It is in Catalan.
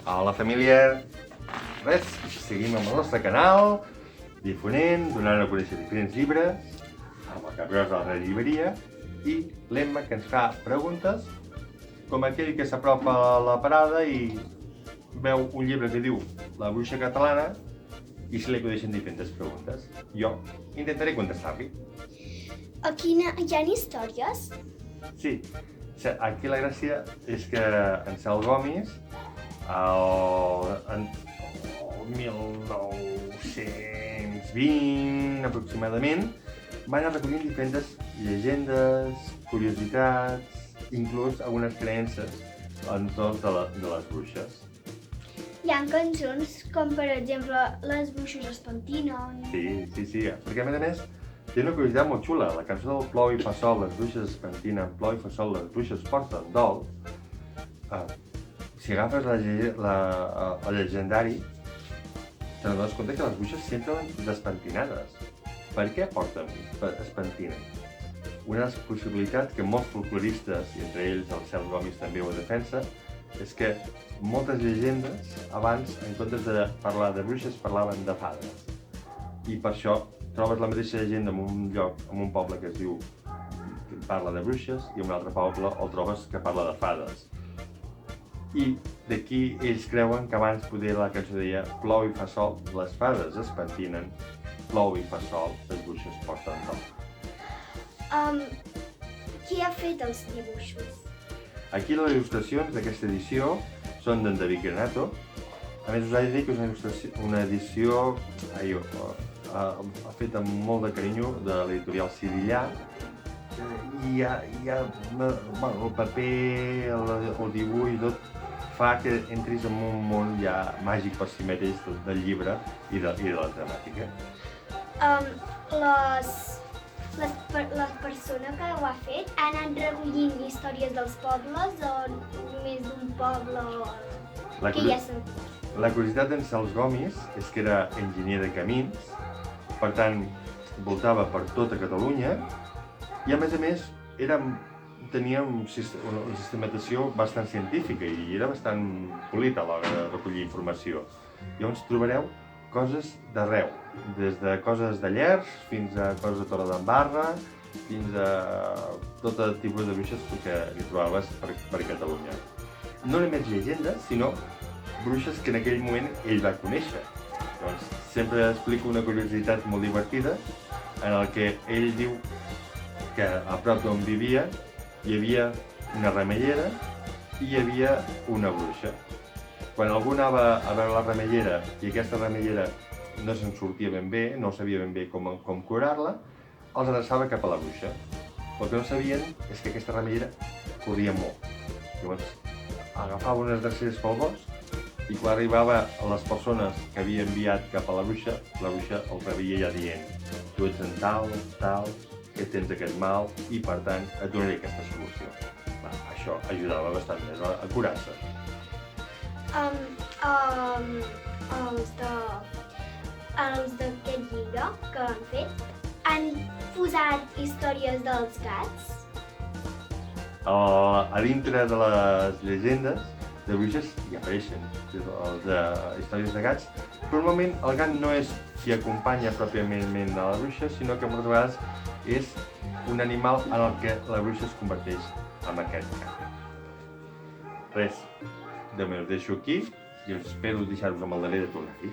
Hola família, res, seguim amb el nostre canal, difonent, donant a conèixer diferents llibres, amb el Capgròs de la llibreria i l'Emma que ens fa preguntes, com aquell que s'apropa a la parada i veu un llibre que diu La bruixa catalana i se li acudeixen diferents preguntes. Jo intentaré contestar-li. Aquí hi ha històries? Sí, aquí la gràcia és que en Cel Gomis, el 1920 aproximadament, va anar recollint diferents llegendes, curiositats, inclús algunes creences entorn de les bruixes. Hi ha cançons com, per exemple, Les bruixes es pentinen. Sí, perquè a més té una curiositat molt xula. La cançó del Plou i fa sol, les bruixes es pentinen, plou i fa sol, les bruixes porten dol. Si agafes el llegendari, t'adones compte que les bruixes sempre van despentinades. Per què es pentinen? Una de les possibilitats que molts folcloristes, i entre ells el Cel Gomis també ho defensa, és que moltes llegendes abans, en comptes de parlar de bruixes, parlaven de fades. I per això trobes la mateixa llegenda en un lloc, en un poble que es diu que parla de bruixes, i en un altre poble el trobes que parla de fades. I d'aquí ells creuen que abans poder la cançó deia plou i fa sol, les fades es pentinen, plou i fa sol, les bruixes porten dol. Qui ha fet els dibuixos? Aquí les il·lustracions d'aquesta edició són d'en David Granato. A més, us he de dir que és una edició feta amb molt de carinyo de l'editorial Sirillà. I el paper, el dibuix i tot fa que entris en un món ja màgic per si mateix del llibre i de la temàtica. La persona que ho ha fet ha anat recollint històries dels pobles o només d'un poble que ja s'ha sentit? La curiositat d'en Cel Gomis és que era enginyer de camins, per tant, voltava per tota Catalunya i a més tenia una sistematació bastant científica i era bastant polit a l'hora de recollir informació. Llavors trobareu coses d'arreu, des de coses de Llers fins a coses de Torredembarra, fins a tot tipus de bruixes que hi trobaves per Catalunya. No només llegendes, sinó bruixes que en aquell moment ell va conèixer. Llavors, sempre explico una curiositat molt divertida en el que ell diu que a prop d'on vivia hi havia una remeiera i hi havia una bruixa. Quan algú anava a veure la remeiera i aquesta remeiera no se'n sortia ben bé, no sabia ben bé com curar-la, els adreçava cap a la bruixa. El que no sabien és que aquesta remeiera corria molt. Llavors, agafava unes dreceres pel bosc i quan arribava a les persones que havia enviat cap a la bruixa el rebia ja dient tu ets en tal, que tens aquest mal i per tant et donaré aquesta solució. Això ajudava bastant més a curar-se. Els d'aquest llibre que han fet han posat històries dels gats? A dintre de les llegendes de bruixes hi apareixen de històries de gats, però normalment el gat no és qui acompanya pròpiament a la bruixa, sinó que moltes vegades és un animal en el que la bruixa es converteix en aquest gat. Res, de moment us deixo aquí i espero deixar-vos amb el darrer de tornar-hi.